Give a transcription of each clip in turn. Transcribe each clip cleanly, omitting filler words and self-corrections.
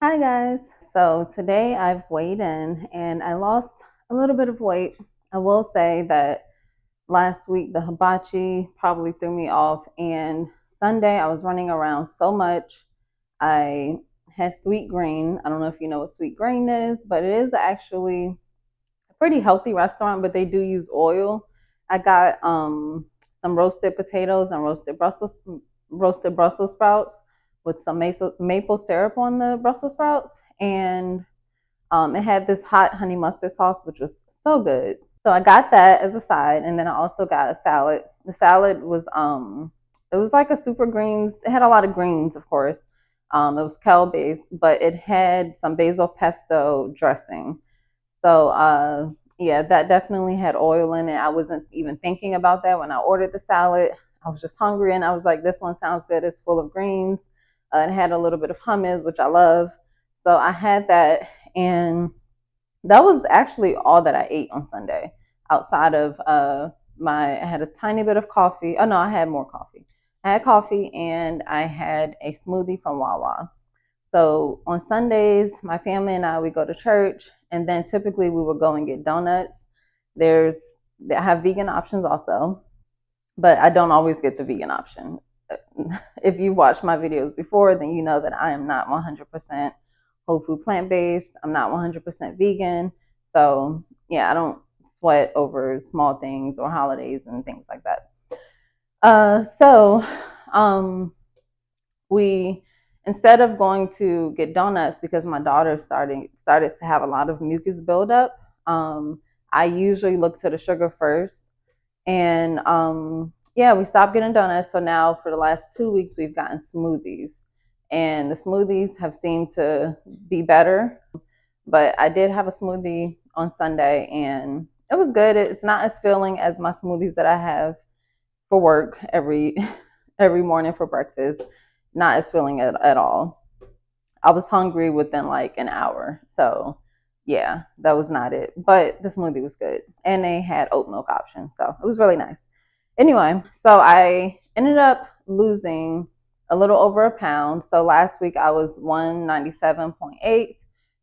Hi guys. So today I've weighed in and I lost a little bit of weight. I will say that last week the hibachi probably threw me off, and Sunday I was running around so much. I had Sweetgreen. I don't know if you know what Sweetgreen is, but it is actually a pretty healthy restaurant, but they do use oil. I got some roasted potatoes and roasted Brussels sprouts with some maple syrup on the Brussels sprouts, and it had this hot honey mustard sauce, which was so good. So I got that as a side, and then I also got a salad. The salad was it was like a super greens. It had a lot of greens, of course. It was kale based, but it had some basil pesto dressing. So yeah, that definitely had oil in it. I wasn't even thinking about that when I ordered the salad. I was just hungry, and I was like, this one sounds good. It's full of greens. It had a little bit of hummus, which I love. So I had that, and that was actually all that I ate on Sunday. Outside of I had a tiny bit of coffee. Oh no, I had more coffee. I had coffee and I had a smoothie from Wawa. So on Sundays, my family and we go to church, and then typically we would go and get donuts. They have vegan options also, but I don't always get the vegan option. If you watched my videos before, then you know that I am not 100% whole food plant based. I'm not 100% vegan. So yeah, I don't sweat over small things or holidays and things like that. So we instead of going to get donuts, because my daughter started to have a lot of mucus buildup, I usually look to the sugar first, and yeah, we stopped getting donuts. So now for the last 2 weeks we've gotten smoothies, and the smoothies have seemed to be better. But I did have a smoothie on Sunday, and it was good. It's not as filling as my smoothies that I have for work every every morning for breakfast. Not as filling at all. I was hungry within like an hour. So yeah, that was not it. But the smoothie was good. And they had oat milk option. So it was really nice. Anyway, so I ended up losing a little over a pound. So last week I was 197.8.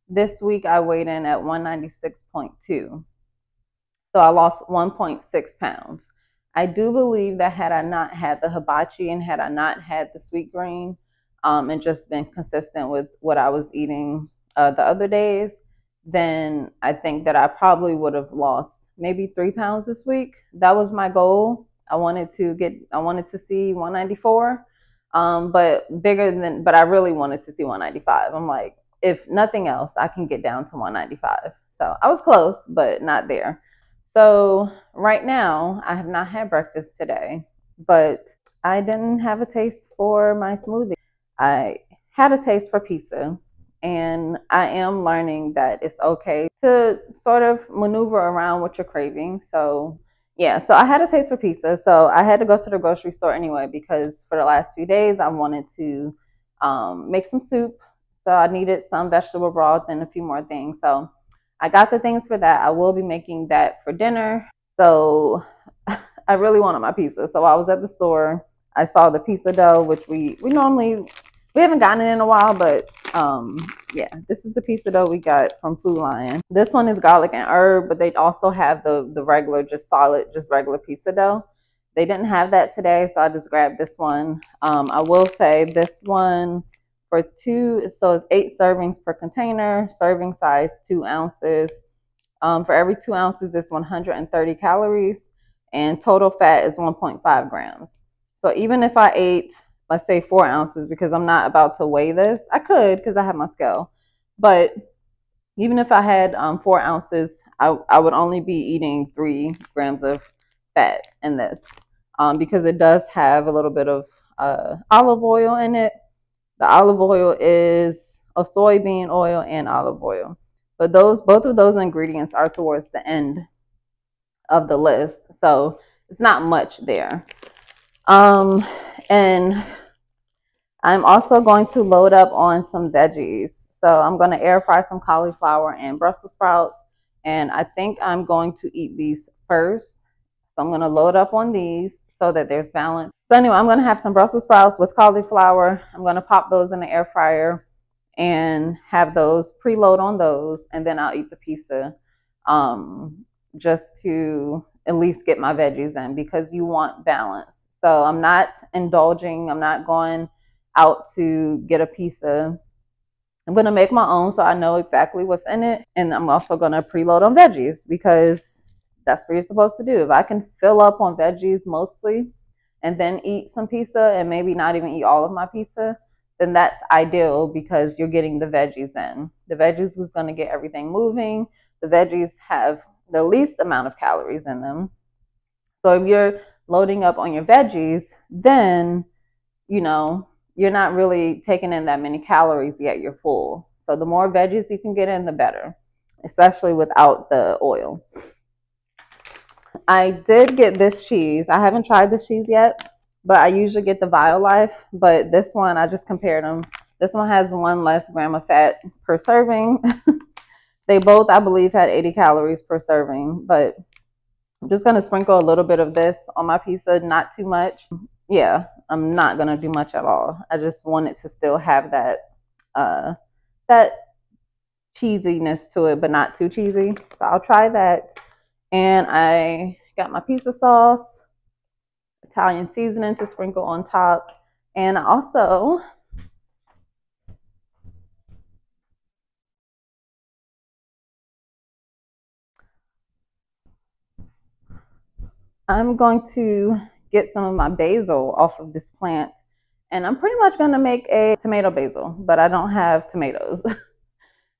This week I weighed in at 196.2. So I lost 1.6 pounds. I do believe that had I not had the hibachi and had I not had the Sweetgreen, and just been consistent with what I was eating the other days, then I think that I probably would have lost maybe 3 pounds this week. That was my goal. I wanted to see 194, but I really wanted to see 195. I'm like, if nothing else, I can get down to 195. So I was close, but not there. So right now, I have not had breakfast today, but I didn't have a taste for my smoothie. I had a taste for pizza, and I am learning that it's okay to sort of maneuver around what you're craving. So yeah, so I had a taste for pizza. So I had to go to the grocery store anyway, because for the last few days I wanted to make some soup. So I needed some vegetable broth and a few more things. So I got the things for that. I will be making that for dinner. So I really wanted my pizza. So I was at the store. I saw the pizza dough, which we haven't gotten it in a while, but yeah, this is the pizza dough we got from Food Lion. This one is garlic and herb, but they also have the regular, just regular pizza dough. They didn't have that today, so I just grabbed this one. I will say this one for two, so it's 8 servings per container, serving size 2 ounces. For every 2 ounces, there's 130 calories, and total fat is 1.5 grams. So even if I ate, let's say 4 ounces, because I'm not about to weigh this, I could because I have my scale. But even if I had 4 ounces, I would only be eating 3 grams of fat in this, because it does have a little bit of olive oil in it. The olive oil is a soybean oil and olive oil. But both of those ingredients are towards the end of the list. So it's not much there. And I'm also going to load up on some veggies. So I'm going to air fry some cauliflower and Brussels sprouts. And I think I'm going to eat these first. So I'm going to load up on these so that there's balance. So anyway, I'm going to have some Brussels sprouts with cauliflower. I'm going to pop those in the air fryer. and have those preload on those, and then I'll eat the pizza, just to at least get my veggies in, because you want balance. So I'm not indulging. I'm not going out to get a pizza. I'm going to make my own so I know exactly what's in it. And I'm also going to preload on veggies, because that's what you're supposed to do. If I can fill up on veggies mostly and then eat some pizza and maybe not even eat all of my pizza, then that's ideal, because you're getting the veggies in. The veggies is going to get everything moving. The veggies have the least amount of calories in them. So if you're loading up on your veggies, then, you're not really taking in that many calories, yet you're full. So the more veggies you can get in, the better, especially without the oil. I did get this cheese. I haven't tried this cheese yet, but I usually get the Violife. But this one, I just compared them. This one has 1 less gram of fat per serving. They both, I believe, had 80 calories per serving. But I'm just going to sprinkle a little bit of this on my pizza, not too much. Yeah, I'm not going to do much at all. I just want it to still have that cheesiness to it, but not too cheesy. So I'll try that. And I got my pizza sauce, Italian seasoning to sprinkle on top. And also, I'm going to get some of my basil off of this plant. And I'm pretty much going to make a tomato basil, but I don't have tomatoes.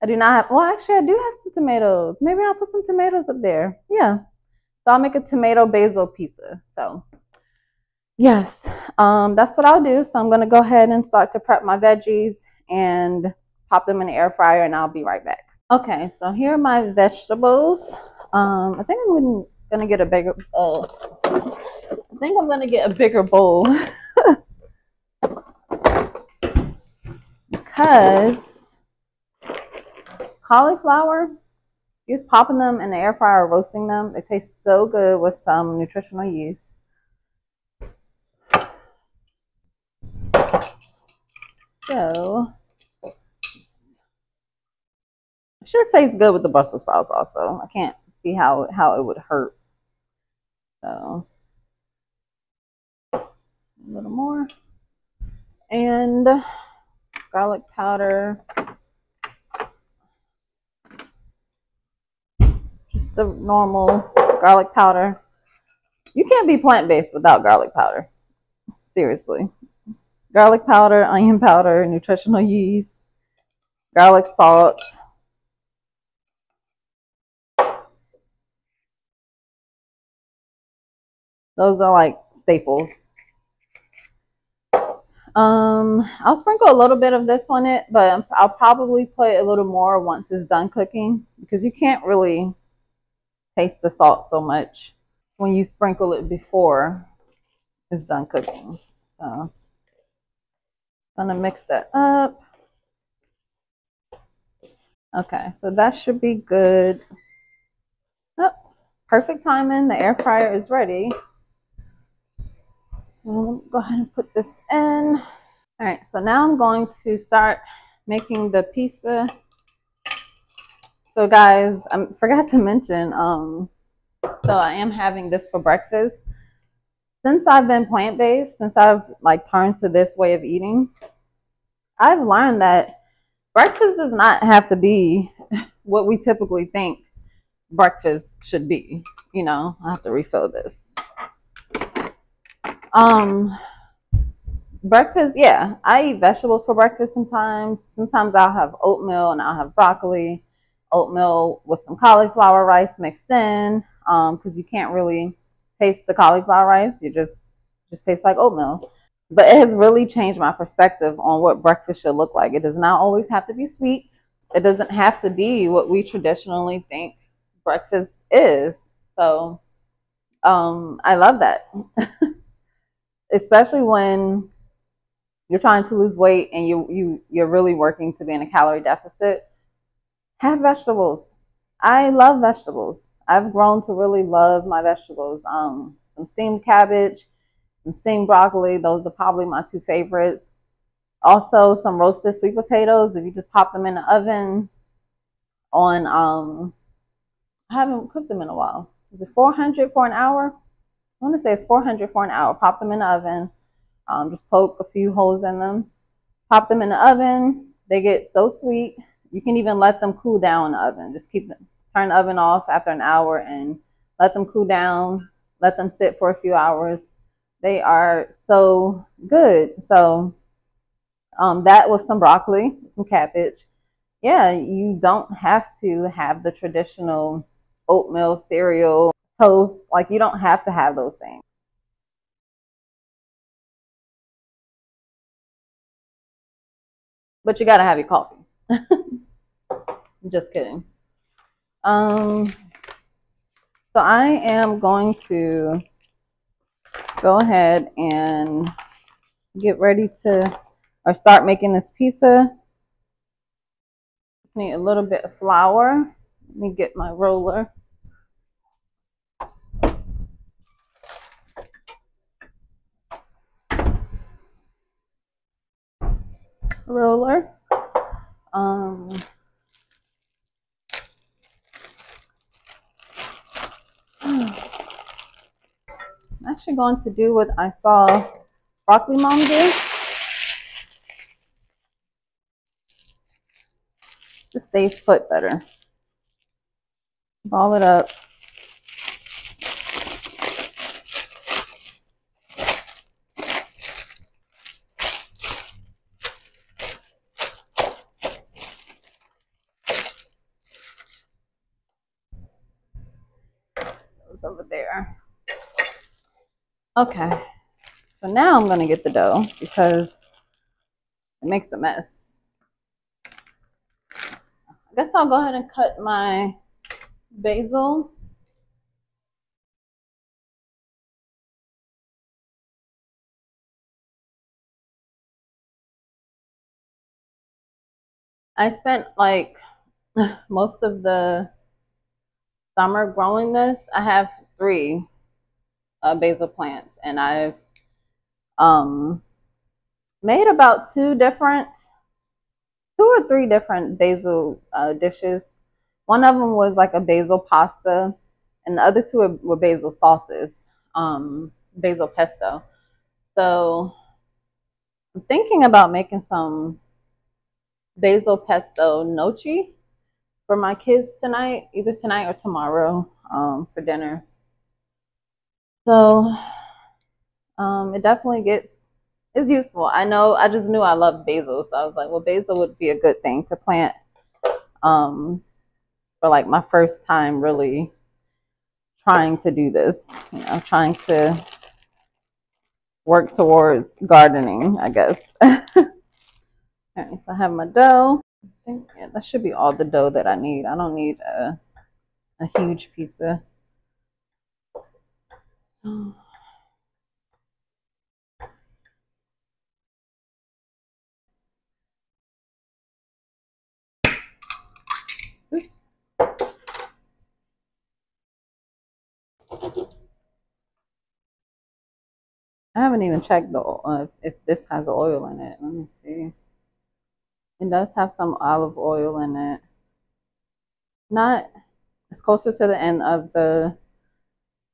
I do not have, well, actually, I do have some tomatoes. Maybe I'll put some tomatoes up there. Yeah. So I'll make a tomato basil pizza. So, yes, that's what I'll do. So I'm going to go ahead and start to prep my veggies and pop them in the air fryer, and I'll be right back. Okay, so here are my vegetables. I think I'm going to get a bigger, bowl because cauliflower, you're popping them in the air fryer, roasting them. They taste so good with some nutritional yeast. So, it should taste good with the Brussels sprouts also. I can't see how it would hurt. So, a little more. And garlic powder. Just the normal garlic powder. You can't be plant-based without garlic powder. Seriously. Garlic powder, onion powder, nutritional yeast, garlic salt. Those are like staples. I'll sprinkle a little bit of this on it, but I'll probably put a little more once it's done cooking, because you can't really taste the salt so much when you sprinkle it before it's done cooking. So I'm gonna mix that up. Okay, so that should be good. Oh, perfect timing. The air fryer is ready. So let me go ahead and put this in. All right, so now I'm going to start making the pizza. So guys, I forgot to mention, so I am having this for breakfast. Since I've been plant-based, since I've like turned to this way of eating, I've learned that breakfast does not have to be what we typically think breakfast should be. I have to refill this. Breakfast, yeah, I eat vegetables for breakfast sometimes. Sometimes I'll have oatmeal and I'll have broccoli, oatmeal with some cauliflower rice mixed in, because you can't really taste the cauliflower rice. You just tastes like oatmeal. But it has really changed my perspective on what breakfast should look like. It does not always have to be sweet. It doesn't have to be what we traditionally think breakfast is. So I love that. Especially when you're trying to lose weight and you're really working to be in a calorie deficit. Have vegetables. I love vegetables. I've grown to really love my vegetables. Some steamed cabbage, some steamed broccoli. Those are probably my two favorites. Also, some roasted sweet potatoes. If you just pop them in the oven on, I haven't cooked them in a while. Is it 400 for an hour? I want to say it's 400 for an hour. Pop them in the oven. Just poke a few holes in them. Pop them in the oven. They get so sweet. You can even let them cool down in the oven. Just turn the oven off after an hour and let them cool down. Let them sit for a few hours. They are so good. So that with some broccoli, some cabbage. Yeah, you don't have to have the traditional oatmeal cereal, toast. Like, you don't have to have those things. But you gotta have your coffee. I'm just kidding. So I am going to go ahead and get ready to, or start making this pizza. Just need a little bit of flour. Let me get my roller. I'm actually going to do what I saw Broccoli Mom do. Just stays put better. Ball it up. Goes over there. Okay. So now I'm going to get the dough because it makes a mess. I guess I'll go ahead and cut my basil. I spent like most of the summer growing this. I have 3 basil plants, and I've made about 2 or 3 different basil dishes. One of them was like a basil pasta, and the other 2 were basil sauces, basil pesto. So I'm thinking about making some basil pesto gnocchi for my kids tonight, either tonight or tomorrow, for dinner. So it definitely is useful. I know, I just knew I loved basil, so I was like, well, basil would be a good thing to plant for like my first time really trying to do this, trying to work towards gardening, I guess. All right, so I have my dough. I think that should be all the dough that I need. I don't need a huge pizza. Oops. I haven't even checked if this has oil in it. Let me see. It does have some olive oil in it. Not, it's closer to the end of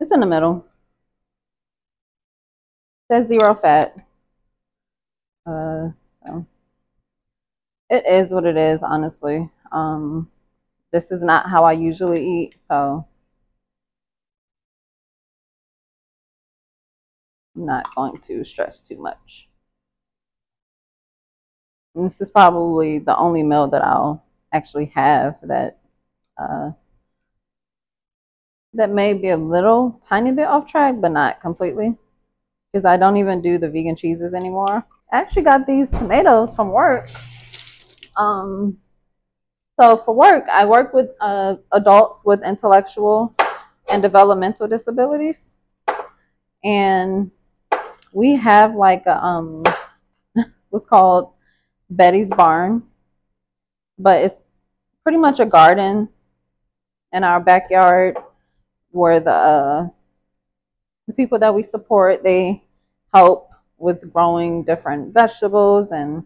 it's in the middle. It says 0 fat. So it is what it is, honestly. This is not how I usually eat, so I'm not going to stress too much. And this is probably the only meal that I'll actually have that that may be a little tiny bit off track, but not completely, because I don't even do the vegan cheeses anymore. I actually got these tomatoes from work. So for work, I work with adults with intellectual and developmental disabilities, and we have like a what's called Betty's Barn, but it's pretty much a garden in our backyard where the people that we support, they help with growing different vegetables and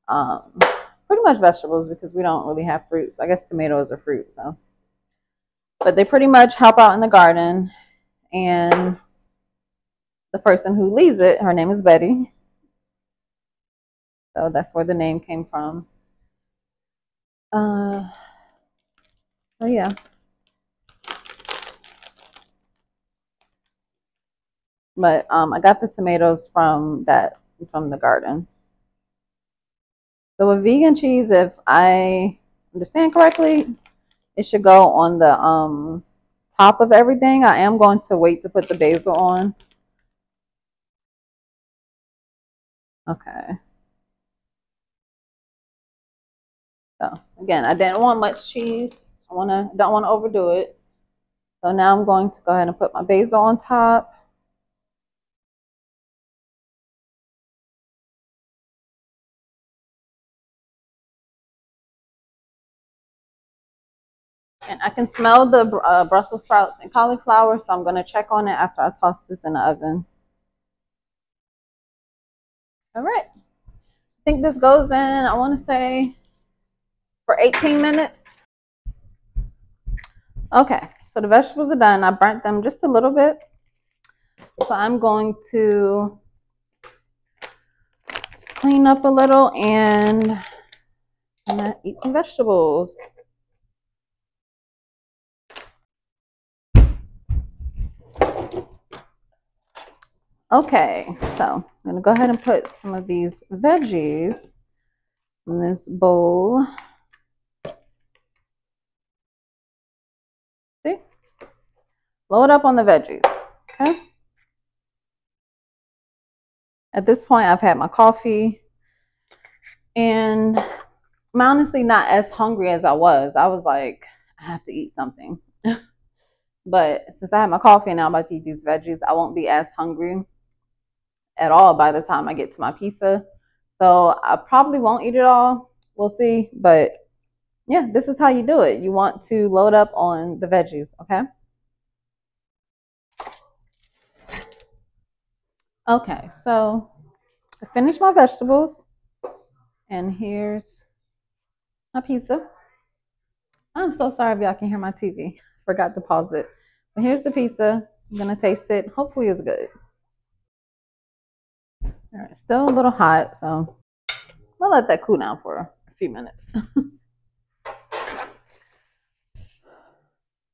Pretty much vegetables because we don't really have fruits. I guess tomatoes are fruit, so. But they pretty much help out in the garden. And the person who leads it, her name is Betty. So that's where the name came from. So yeah. But I got the tomatoes from the garden. So with vegan cheese, if I understand correctly, it should go on the top of everything. I am going to wait to put the basil on. Okay. So again, I didn't want much cheese. Don't want to overdo it. So now I'm going to go ahead and put my basil on top. And I can smell the Brussels sprouts and cauliflower, so I'm going to check on it after I toss this in the oven. All right. I think this goes in, I want to say, for 18 minutes. Okay, so the vegetables are done. I burnt them just a little bit. So I'm going to clean up a little and I'm going to eat some vegetables. Okay, so I'm going to go ahead and put some of these veggies in this bowl. See? Load up on the veggies, okay? At this point, I've had my coffee, and I'm honestly not as hungry as I was. I was like, I have to eat something. But since I have my coffee and now I'm about to eat these veggies, I won't be as hungry at all by the time I get to my pizza. So I probably won't eat it all. We'll see. But yeah, this is how you do it. You want to load up on the veggies, okay? Okay, so I finished my vegetables. And here's my pizza. I'm so sorry if y'all can hear my TV. Forgot to pause it. But here's the pizza. I'm going to taste it. Hopefully it's good. All right, still a little hot, so I'll let that cool down for a few minutes.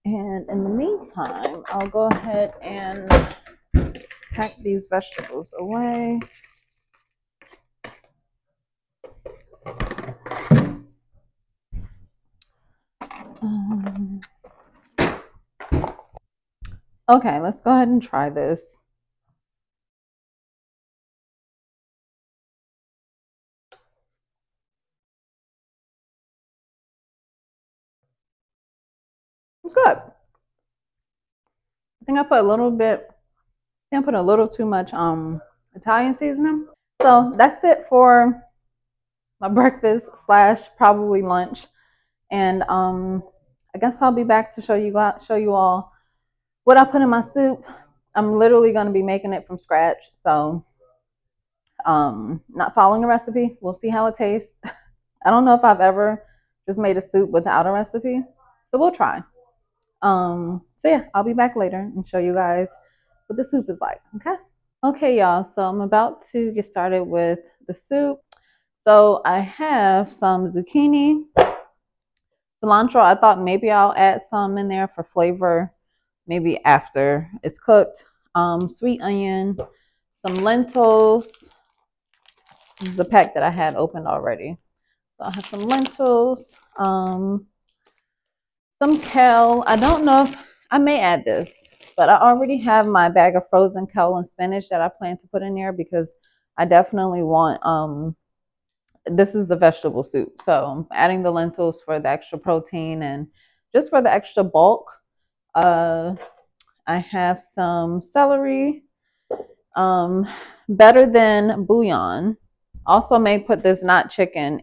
And in the meantime, I'll go ahead and pack these vegetables away. Okay, let's go ahead and try this. It's good. I think I put a little bit, I put a little too much Italian seasoning. So that's it for my breakfast / probably lunch. And I guess I'll be back to show you all what I put in my soup. I'm literally going to be making it from scratch, so not following a recipe. We'll see how it tastes. I don't know if I've ever just made a soup without a recipe, so we'll try. So yeah, I'll be back later and show you guys what the soup is like. Okay, y'all, so I'm about to get started with the soup. So I have some zucchini, cilantro. I thought maybe I'll add some in there for flavor, maybe after it's cooked. Sweet onion, some lentils. This is a pack that I had opened already. So I have some lentils, some kale. I don't know if I may add this, but I already have my bag of frozen kale and spinach that I plan to put in there because I definitely want, this is a vegetable soup. So I'm adding the lentils for the extra protein and just for the extra bulk. I have some celery, better than bouillon. Also may put this not chicken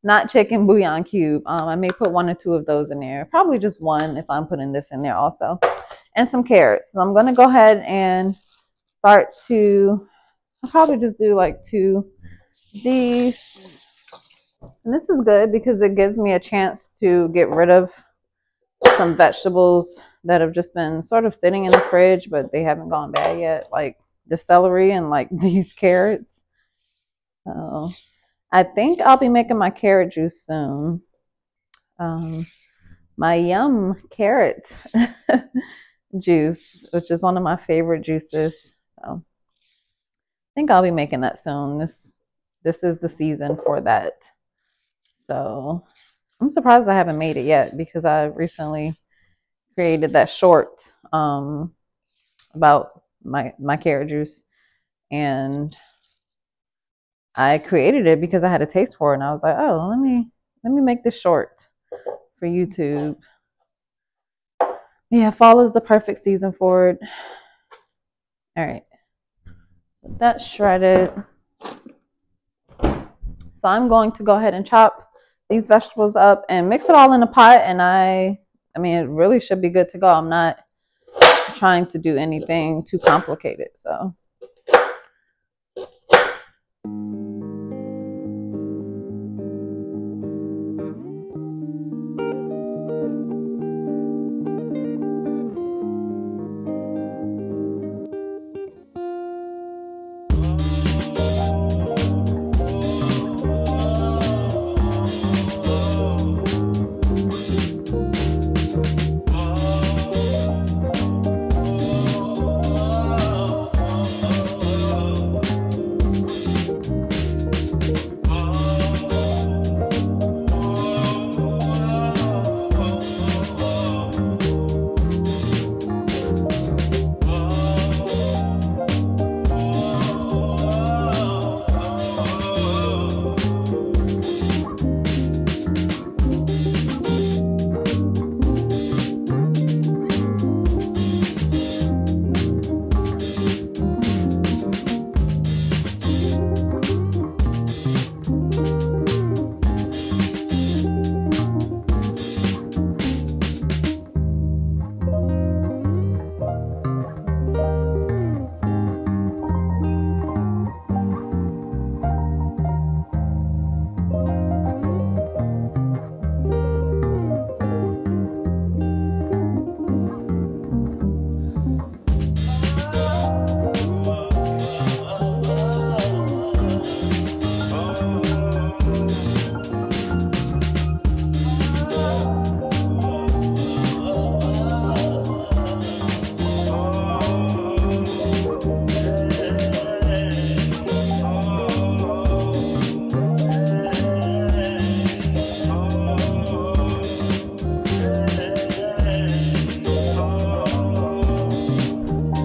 not chicken bouillon cube. I may put 1 or 2 of those in there. Probably just 1 if I'm putting this in there also. And some carrots. So I'm going to go ahead and start to, I'll probably just do like 2 these. And this is good because it gives me a chance to get rid of some vegetables that have just been sort of sitting in the fridge, but they haven't gone bad yet, like the celery and like these carrots. So I think I'll be making my carrot juice soon. Um, my yum carrot juice, which is one of my favorite juices. So I think I'll be making that soon. This is the season for that. So I'm surprised I haven't made it yet because I recently created that short about my carrot juice, and I created it because I had a taste for it, and I was like, oh, let me make this short for YouTube. Yeah, fall is the perfect season for it. All right, so that's shredded. So I'm going to go ahead and chop these vegetables up and mix it all in a pot, and I mean, it really should be good to go. I'm not trying to do anything too complicated, so.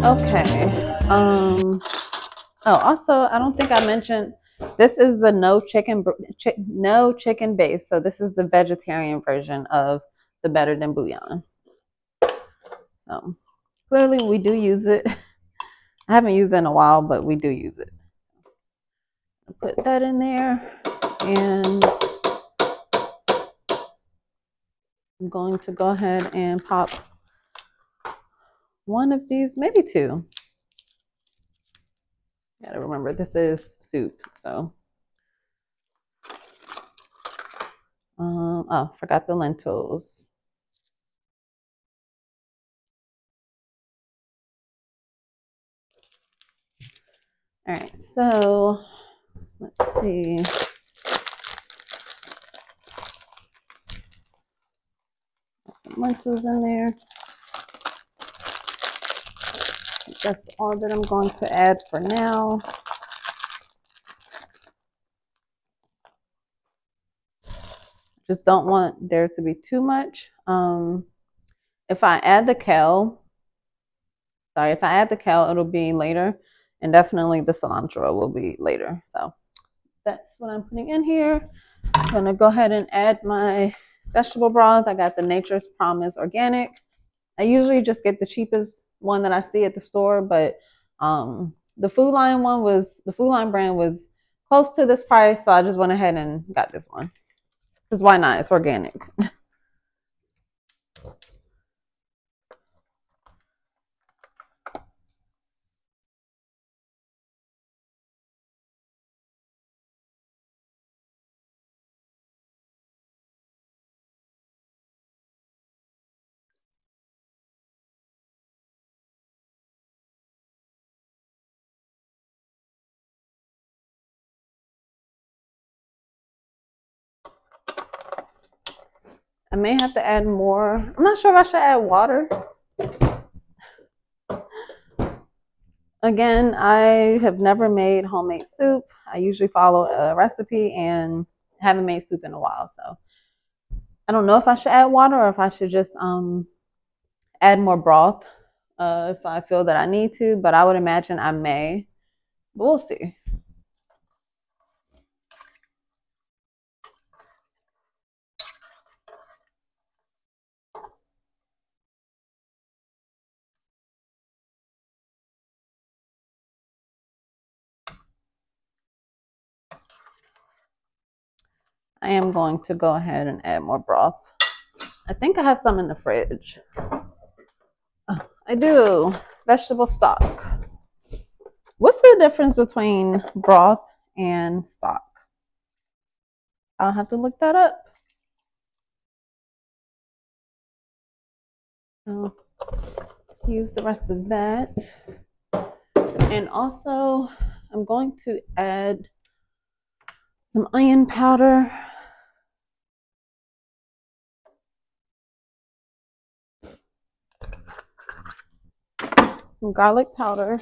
Okay. Oh, also, I don't think I mentioned this is the no chicken base. So this is the vegetarian version of the Better Than Bouillon. Clearly, we do use it. I haven't used it in a while, but we do use it. I'll put that in there, and I'm going to go ahead and pop one of these, maybe two. Gotta remember this is soup, so. Oh, forgot the lentils. All right, so let's see. Some lentils in there. That's all that I'm going to add for now. Just don't want there to be too much. If I add the kale, it'll be later, and definitely the cilantro will be later. So that's what I'm putting in here. I'm gonna go ahead and add my vegetable broth. I got the Nature's Promise organic. I usually just get the cheapest one that I see at the store, but the Food Line brand was close to this price, so I just went ahead and got this one. Because why not? It's organic. I may have to add more. I'm not sure if I should add water. Again, I have never made homemade soup. I usually follow a recipe and haven't made soup in a while. So I don't know if I should add water or if I should just add more broth if I feel that I need to. But I would imagine I may. But we'll see. I am going to go ahead and add more broth. I think I have some in the fridge. I do. Vegetable stock. What's the difference between broth and stock? I'll have to look that up. I'll use the rest of that. And also, I'm going to add some onion powder. Some garlic powder.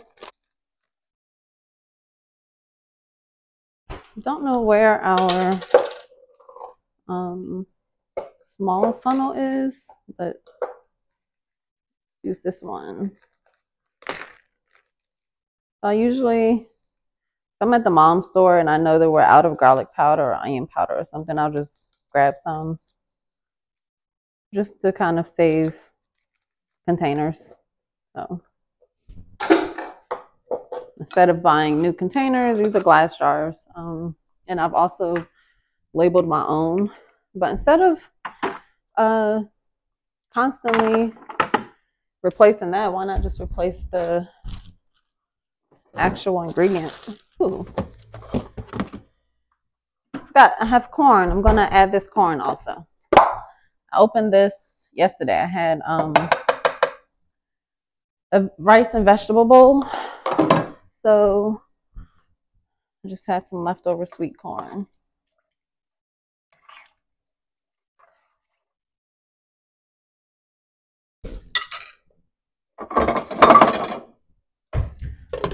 Don't know where our smaller funnel is, but use this one. I usually, if I'm at the mom store and I know that we're out of garlic powder or onion powder or something, I'll just grab some just to kind of save containers. So instead of buying new containers, these are glass jars. And I've also labeled my own. But instead of constantly replacing that, why not just replace the actual ingredient? Ooh. I have corn. I'm gonna add this corn also. I opened this yesterday. I had a rice and vegetable bowl. So I just had some leftover sweet corn.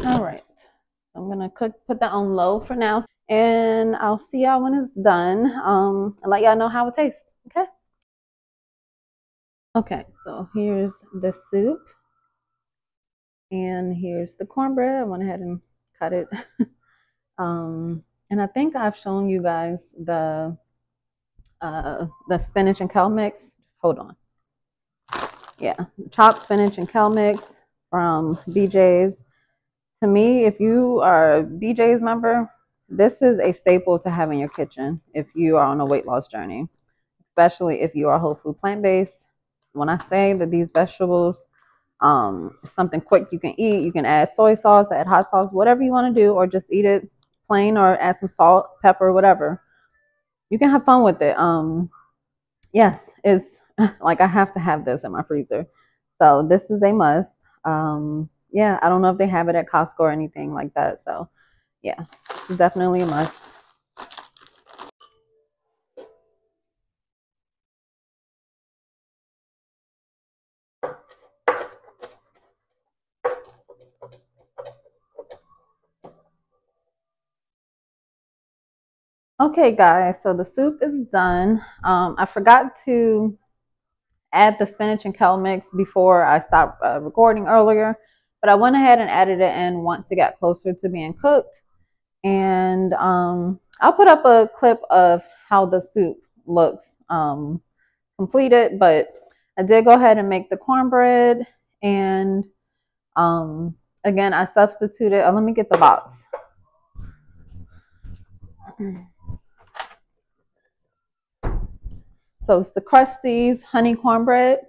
All right, so I'm gonna put that on low for now, and I'll see y'all when it's done. And let y'all know how it tastes. Okay. Okay, so here's the soup, and here's the cornbread. I went ahead and cut it. And I think I've shown you guys the spinach and kale mix. Just hold on. Yeah, chopped spinach and kale mix from BJ's. To me, if you are a BJ's member, this is a staple to have in your kitchen if you are on a weight loss journey, especially if you are whole food plant-based. When I say that these vegetables, something quick you can eat, you can add soy sauce, add hot sauce, whatever you want to do, or just eat it plain or add some salt, pepper, whatever. You can have fun with it. Yes, it's like I have to have this in my freezer. So this is a must. Yeah, I don't know if they have it at Costco or anything like that. So yeah, this is definitely a must. Okay, guys, so the soup is done. I forgot to add the spinach and kale mix before I stopped recording earlier, but I went ahead and added it in once it got closer to being cooked. And I'll put up a clip of how the soup looks completed, but I did go ahead and make the cornbread, and again, I substituted, let me get the box. So it's the Krusteaz honey cornbread.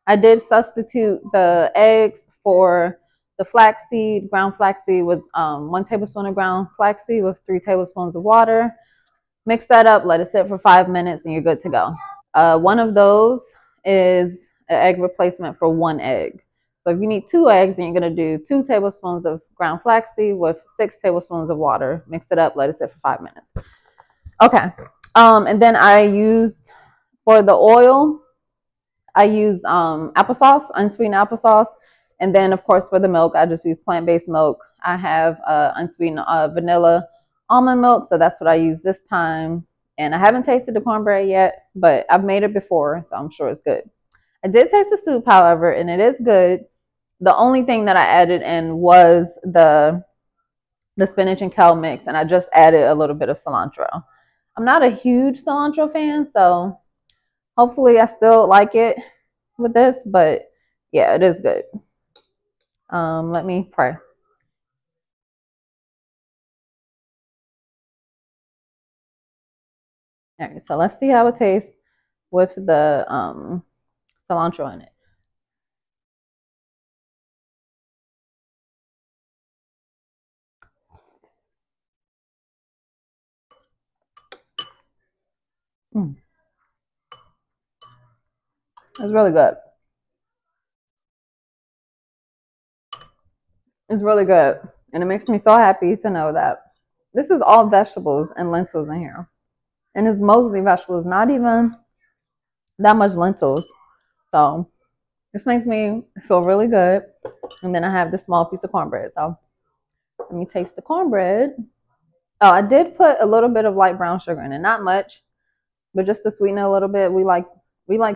I did substitute the eggs for the flaxseed, ground flaxseed with 1 tablespoon of ground flaxseed with 3 tablespoons of water. Mix that up, let it sit for 5 minutes, and you're good to go. One of those is an egg replacement for 1 egg. So if you need 2 eggs, then you're going to do 2 tablespoons of ground flaxseed with 6 tablespoons of water. Mix it up, let it sit for 5 minutes. Okay. And then I used, For the oil, I use applesauce, unsweetened applesauce. And then, of course, for the milk, I just use plant-based milk. I have unsweetened vanilla almond milk, so that's what I use this time. And I haven't tasted the cornbread yet, but I've made it before, so I'm sure it's good. I did taste the soup, however, and it is good. The only thing that I added in was the spinach and kale mix, and I just added a little bit of cilantro. I'm not a huge cilantro fan, so hopefully I still like it with this, but yeah, it is good. Let me pray. All right, so let's see how it tastes with the cilantro in it. It's really good. It's really good. And it makes me so happy to know that this is all vegetables and lentils in here. And it's mostly vegetables, not even that much lentils. So this makes me feel really good. And then I have this small piece of cornbread. So let me taste the cornbread. Oh, I did put a little bit of light brown sugar in it. Not much, but just to sweeten it a little bit. We like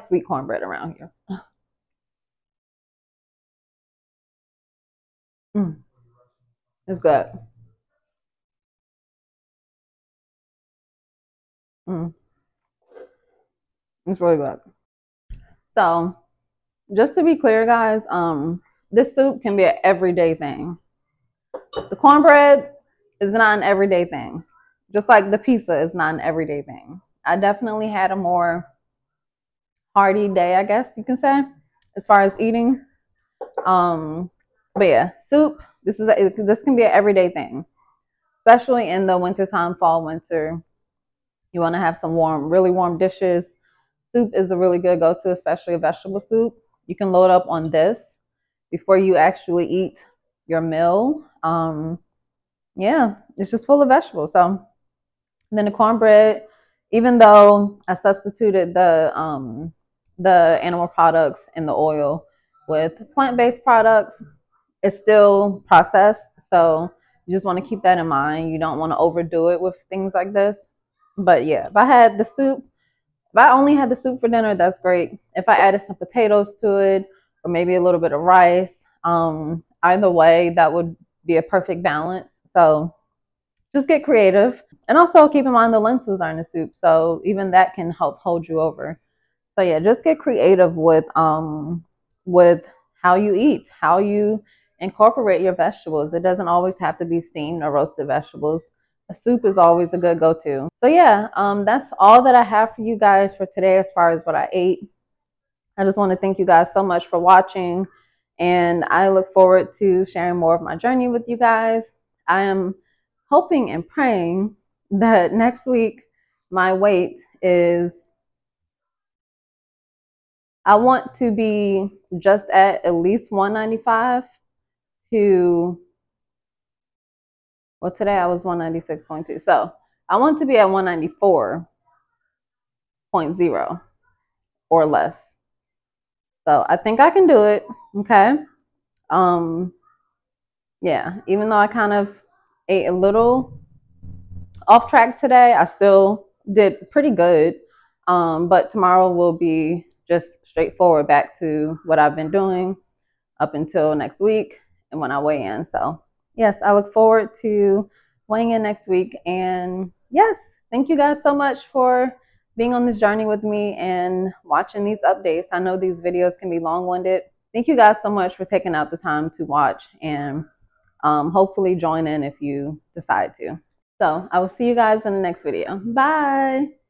sweet cornbread around here. It's good. It's really good. So just to be clear, guys, this soup can be an everyday thing. The cornbread is not an everyday thing. Just like the pizza is not an everyday thing. I definitely had a more hearty day, I guess you can say, as far as eating. But yeah, soup, this can be an everyday thing. Especially in the wintertime, fall, winter. You want to have some warm, really warm dishes. Soup is a really good go-to, especially a vegetable soup. You can load up on this before you actually eat your meal. Yeah, it's just full of vegetables. So then the cornbread, even though I substituted the animal products in the oil with plant-based products, it's still processed. So you just want to keep that in mind. You don't want to overdo it with things like this. But yeah, if I only had the soup for dinner, that's great. If I added some potatoes to it or maybe a little bit of rice, either way, that would be a perfect balance. So just get creative. And also keep in mind the lentils are in the soup. So even that can help hold you over. So yeah, just get creative with how you eat, how you incorporate your vegetables. It doesn't always have to be steamed or roasted vegetables. A soup is always a good go-to. So yeah, that's all that I have for you guys for today as far as what I ate. I just want to thank you guys so much for watching, and I look forward to sharing more of my journey with you guys. I am hoping and praying that next week my weight is, I want to be just at least 195 to, well, today I was 196.2. So I want to be at 194.0 or less. So I think I can do it. Okay. Yeah, even though I kind of ate a little off track today, I still did pretty good. But tomorrow will be just straightforward back to what I've been doing up until next week and when I weigh in. So yes, I look forward to weighing in next week. And yes, thank you guys so much for being on this journey with me and watching these updates. I know these videos can be long-winded. Thank you guys so much for taking out the time to watch, and hopefully join in if you decide to. So I will see you guys in the next video. Bye.